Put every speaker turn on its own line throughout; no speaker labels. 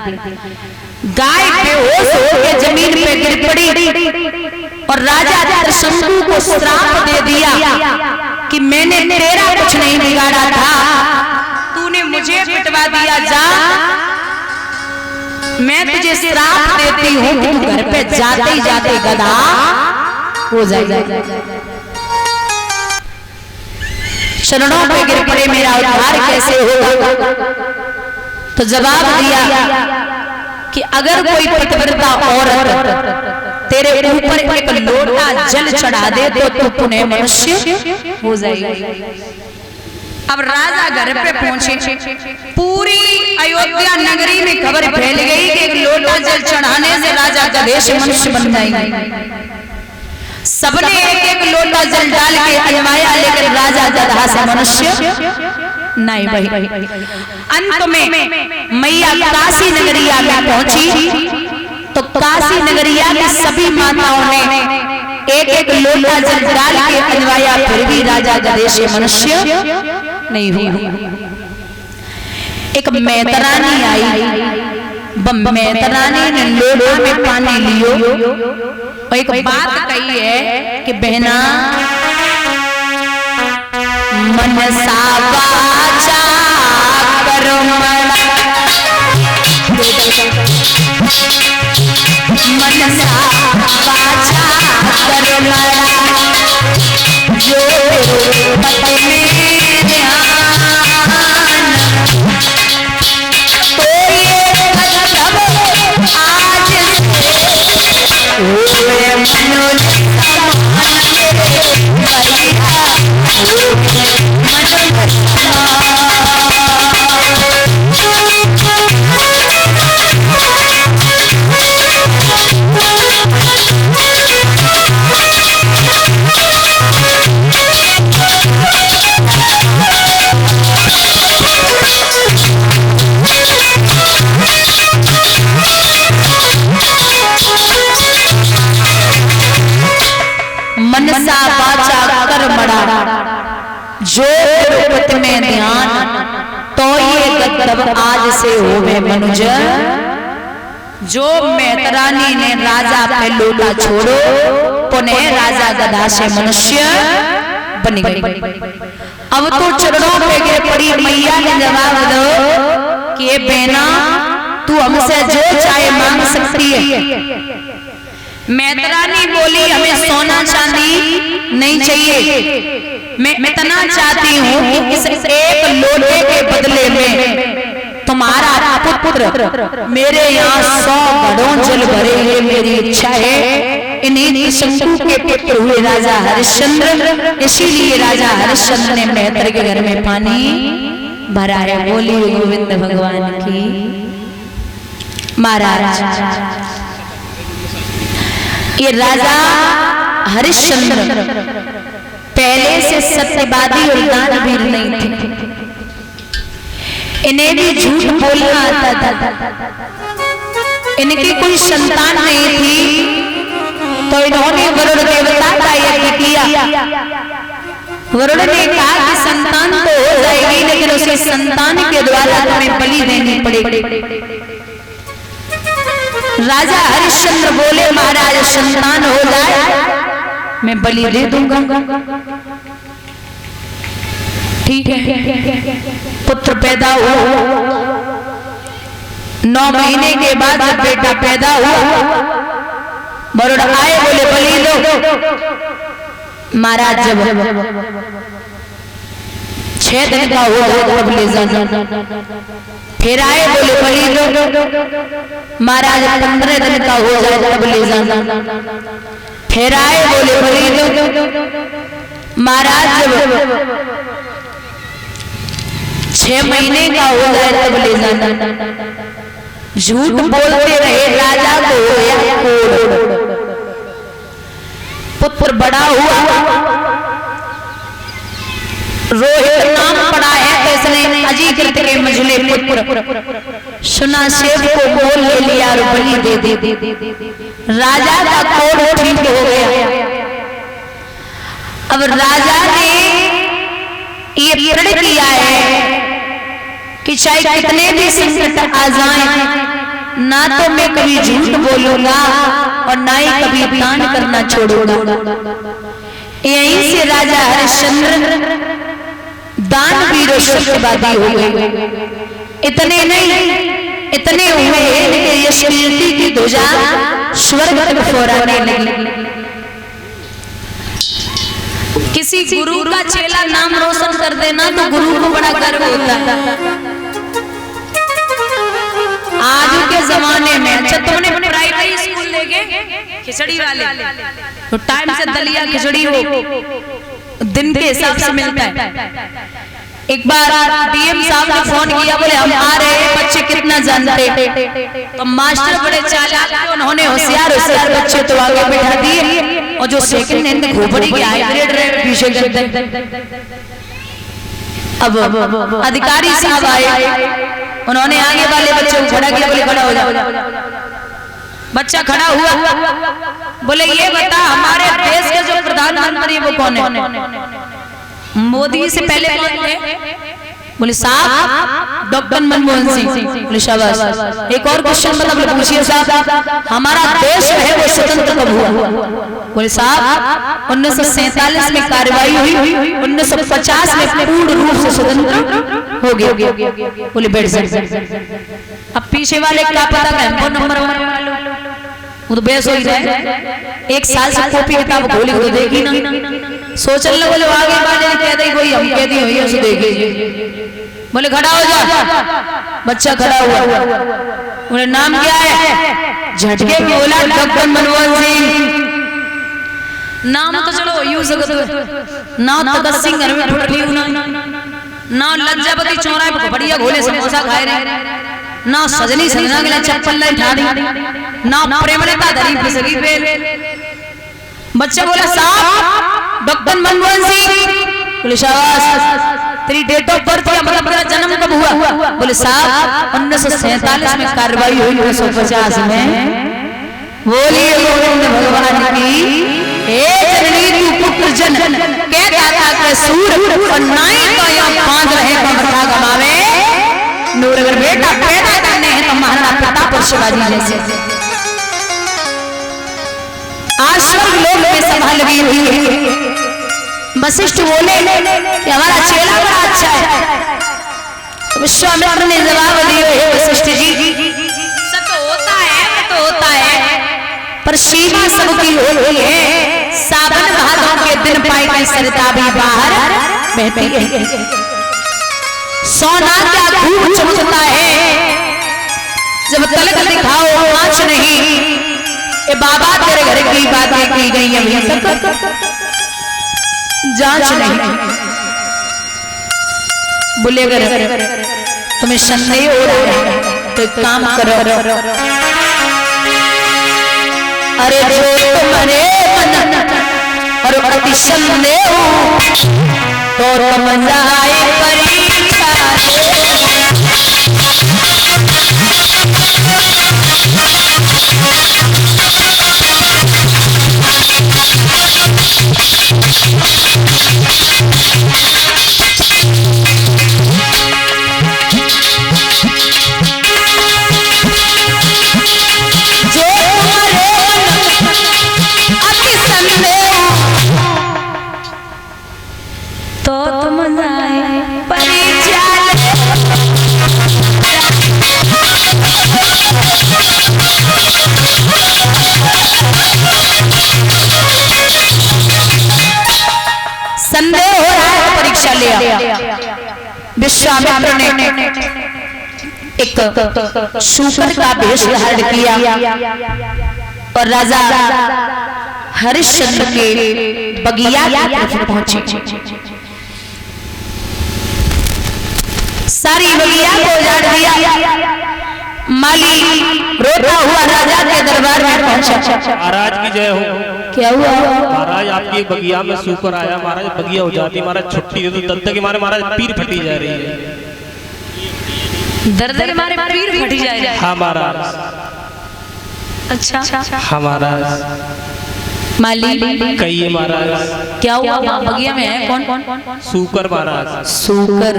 गाय बेहोश होकर जमीन पे गिर पड़ी और राजा त्रिशंकु को श्राप दे दिया कि मैंने तेरा कुछ नहीं बिगाड़ा था, तूने मुझे पिटवा दिया। जा, मैं तुझे श्राप देती हूँ कि तू घर पे जाते ही जाते गधा हो जाएगा। शरणों पे गिर पड़े, मेरा उद्धार कैसे होगा? तो जवाब दिया कि अगर कोई पतिव्रता औरत तेरे ऊपर एक लोटा जल चढ़ा दे तो तू पुनः मनुष्य हो जाएगी। अब राजा घर पे पहुंचे, पूरी अयोध्या नगरी में खबर फैल गई कि एक लोटा जल चढ़ाने से राजा गधे से मनुष्य बन जाएंगे। सबने एक एक लोटा जल डाल के अजमाया, लेकिन राजा गधा से मनुष्य नहीं भाई। अंत में मैया काशी नगरिया में पहुंची तो काशी नगरिया की सभी माताओं ने एक एक लोटा जल डाल के अजमाया, फिर भी राजा गधे से मनुष्य नहीं हुआ। एक मैतरानी आई, मैतरानी ने लोटा में पानी लियो और एक बात कही है कि बहना मनसा वाचा कर्मणा, मनसा वाचा कर्मणा, जो पद में ध्यान, तो ये मतलब आज से हुए मनुष्य मनसा वाचा कर्मणा, जो रूपत में ध्यान, तो ये गद्दब आज से होवे मनुज। जो मैतरानी ने राजा पे लोटा छोड़ो, पुनः राजा गधा से मनुष्य बन गई। अब तो चरणों पे गिर पड़ी। मैया ने जवाब दो कि बहना तू हमसे जो चाहे मांग सकती है। मैतरानी बोली हमें सोना चांदी नहीं चाहिए, मैं इतना चाहती हूँ कि इस एक लोटे के बदले में तुम्हारा पुत्र मेरे यहाँ 100 घड़ों जल भरे, ये मेरी इच्छा है। इन्हीं शंकु के पुत्र हुए राजा हरिश्चंद्र, इसीलिए राजा हरिश्चंद्र ने मैत्र के घर में पानी भरा है। बोली गोविंद भगवान की महाराज। ये राजा हरिश्चंद्र पहले से सत्यवादी और दानवीर नहीं थे, इन्हें भी झूठ बोलना आता था। इनकी कोई संतान नहीं थी तो इन्होंने वरुण देवता का यज्ञ किया। वरुण ने कहा कि संतान तो हो जाएगी, लेकिन उसे संतान के द्वारा तुम्हें बलि देनी पड़ेगी। राजा हरिश्चंद्र बोले महाराज संतान हो जाए मैं बलि दे दूंगा। ठीक है, पुत्र पैदा हुआ। 9 महीने के बाद जब बेटा पैदा हुआ, वरुण आए, बोले बलि दो। महाराज जब 6 दिन का हो जाए तब ले जाना। फिर आए, बोले बलि दो। महाराज 15 दिन का हो जाए तब ले जाना। फिर आए, बोले बलि दो। महाराज जब 6 महीने का हो जाए तब ले जाना। झूठ बोलते रहे, राजा को होया कोढ़। पुत्र बड़ा हुआ, रोहित नाम पड़ा है तो इसने अजीकृत के मझले पुत्र सुना, सेव को बोल ले लिया और बलि दे दे। राजा का कोढ़ ठीक हो गया। अब राजा ने ये प्रण किया है कि चाहे कितने भी संकट आ जाएं, ना तो मैं कभी झूठ बोलूंगा और ना ही कभी दान करना छोड़ूंगा। यहीं से राजा हरिश्चंद्र दानवीर और सत्यवादी हो गए। इतने नहीं, इतने हुए कि यश कीर्ति की ध्वजा स्वर्ग तक फहराने लगी। किसी गुरु का चेला नाम रोशन कर देना तो गुरु को बड़ा गर्व होता है। आज के जमाने में अच्छा तुमने प्राइमरी स्कूल लेके खिचड़ी वाले तो टाइम से दलिया खिचड़ी हो दिन के हिसाब से मिलता है। एक बार डीएम साहब ने फोन किया, बोले हम आ रहे हैं, बच्चे कितना जानते? तो मास्टर बड़े चालाक थे, उन्होंने होशियार होशियार बच्चे तो आगे बैठा दिए और जो सेकंड हैंड खोपड़ी के हाइब्रिड रहे पीछे करते। अब अधिकारी साहब आए, उन्होंने आगे वाले बच्चे को खड़ा किया, बोले खड़ा हो जाओ। बच्चा खड़ा हुआ, बोले ये बता हमारे देश के जो प्रधानमंत्री वो कौन है? मोदी से पहले कौन थे? बोले साहब डॉक्टर मनमोहन सिंह। बोले शाबाश। एक और क्वेश्चन मतलब पूछिए साहब, हमारा देश है वो स्वतंत्र कब हुआ? बोले साहब 1947 में कार्रवाई हुई, 1950 में पूर्ण रूप से स्वतंत्र हो गया। बोले बैठ जाए। अब पीछे वाले क्या पता है हमको नंबर वो तो बेस हो ही रहे। एक साल से कॉपी किताब खोली तो देखी ना, सोचने लगे बोले आगे वाले कह दे कोई हम कह दी हुई उसे देखिए। बोले खड़ा हो जा। बच्चा खड़ा हुआ, बोले नाम क्या है? झटके बोला डॉक्टर मनमोहन सिंह। नाम तो चलो यूं सकत ना भगत सिंह घर में ठुठली ना लज्जावती चौराहे पर बढ़िया घोले समोसा खाए रहे, ना सजनी सजना के चप्पल नहीं ठाड़ी, ना प्रेमलता धरी फिसगी पे। बच्चा बोला साहब डॉक्टर मनमोहन सिंह। बोले शाबाश। तेरी डेट ऑफ बर्थ क्या मतलब तेरा जन्म कब हुआ? बोले साहब 1947 में कार्रवाई हुई, 1950 में। बोलिए गोविंद भगवान की। हे जननी तू पुत्र जन के दाता के सूर और नाई तो यहाँ बांध रहे कमरता गवावे। नूर अगर बेटा पैदा करने हैं तो महाराणा प्रताप और शिवाजी जैसे। आज स्वर्ग लोक में सभा लगी हुई है। वशिष्ठ बोले कि हमारा चेला बड़ा अच्छा है। विश्वामित्र ने जवाब दिए, वशिष्ठ जी सब तो होता है, तो होता है, पर सीमा सबकी होती है। सावन भादों के दिन पाई की सरिता भी बाहर बहती है। सोना क्या खूब चमकता है, जब तलक दिखाओ आँच नहीं। ए बाबा तेरे घर की बातें की गई अभी तक जांच नहीं। बोले अगर तुम्हें संदेह हो रहा है तो एक काम करो, अरे जो तुम्हारे मन और अति संदेह तो तुम जाए परीक्षा संदेह हो रहा है, परीक्षा लिया। विश्वामित्र ने एक शूकर का वेश धारण किया और राजा हरिश्चंद्र के बगिया की तरफ पहुंचे। सारी बगिया को उजाड़ दिया। माली रोता हुआ राजा के दरबार में पहुंचा।
महाराज की जय हो।
क्या हुआ?
महाराज आपकी बगिया में सूकर आया, महाराज बगिया हो जाती, महाराज छुट्टी दे दो, दर्द के मारे महाराज पीर फटी जा रही है।
दर्द के मारे पीर फटी जा रही है?
हाँ महाराज।
अच्छा
हाँ महाराज।
माली
कहिए महाराज।
क्या हुआ? बगिया में है कौन?
सूकर महाराज।
सूकर,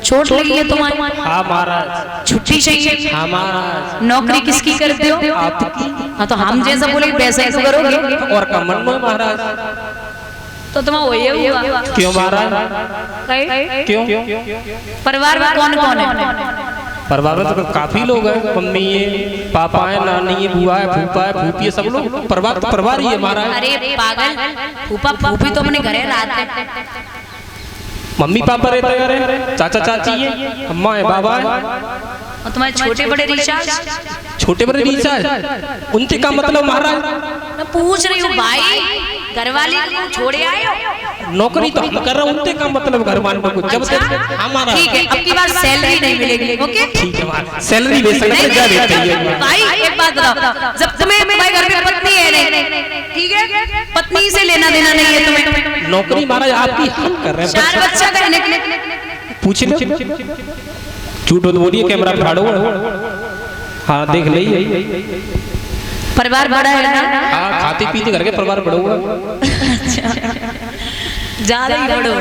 चोट लगी है तुम्हारी?
हाँ महाराज।
छुट्टी चाहिए?
हाँ महाराज।
नौकरी किसकी करते हो?
आपकी।
हाँ तो हम जैसा बोले वैसा ही तो करोगे।
और कमन में महाराज।
तो तुम्हारा वही हुआ।
क्यों महाराज? क्यों?
परिवार में कौन कौन है?
परिवार में तो काफी लोग हैं, मम्मी है, पापा है, नानी है, बुआ है, फूफा है, फूफी है, सब लोग परिवार तो परिवार ही है महाराज।
अरे पागल, फूफा फूफी तो अपने घरे रहते।
मम्मी पापा रहते हैं, चाचा चाची है, अम्मा है, बाबा है।
और तुम्हारे छोटे बड़े रिचार्ज?
छोटे बड़े रिचार्ज उनसे का मतलब महाराज?
मैं पूछ रही हूँ भाई, घरवाली को छोड़े आए हो?
नौकरी तो हम कर रहे हैं, उनसे का मतलब घर वालों को जब तक हमारा।
ठीक है, अब की बार सैलरी नहीं मिलेगी। ओके
ठीक है महाराज, सैलरी ले सकते क्या देते हैं
भाई? एक बात बताओ, जब तुम्हें भाई घर में पत्नी है, ठीक है, पत्नी से लेना देना नहीं है तुम्हें।
नौकरी महाराज आपकी हम कर रहे हैं।
4 बच्चा का
पूछ लो, झूठ मत बोलिए, कैमरा फाड़ो। हाँ देख लीजिए,
परिवार बड़ा है ना?
हाँ खाते पीते करके परिवार बड़ा हुआ।
ज्यादा ही बड़ो।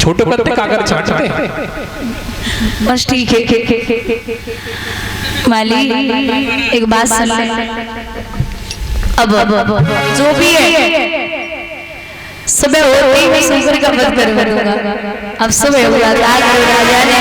छोटे पत्ते काकर छाटते हैं।
बस ठीक है। माली एक बात सुन ले, अब जो भी है सुबह होते ही मैं सूकर का वध करूंगा। अब सुबह हुआ राजा ने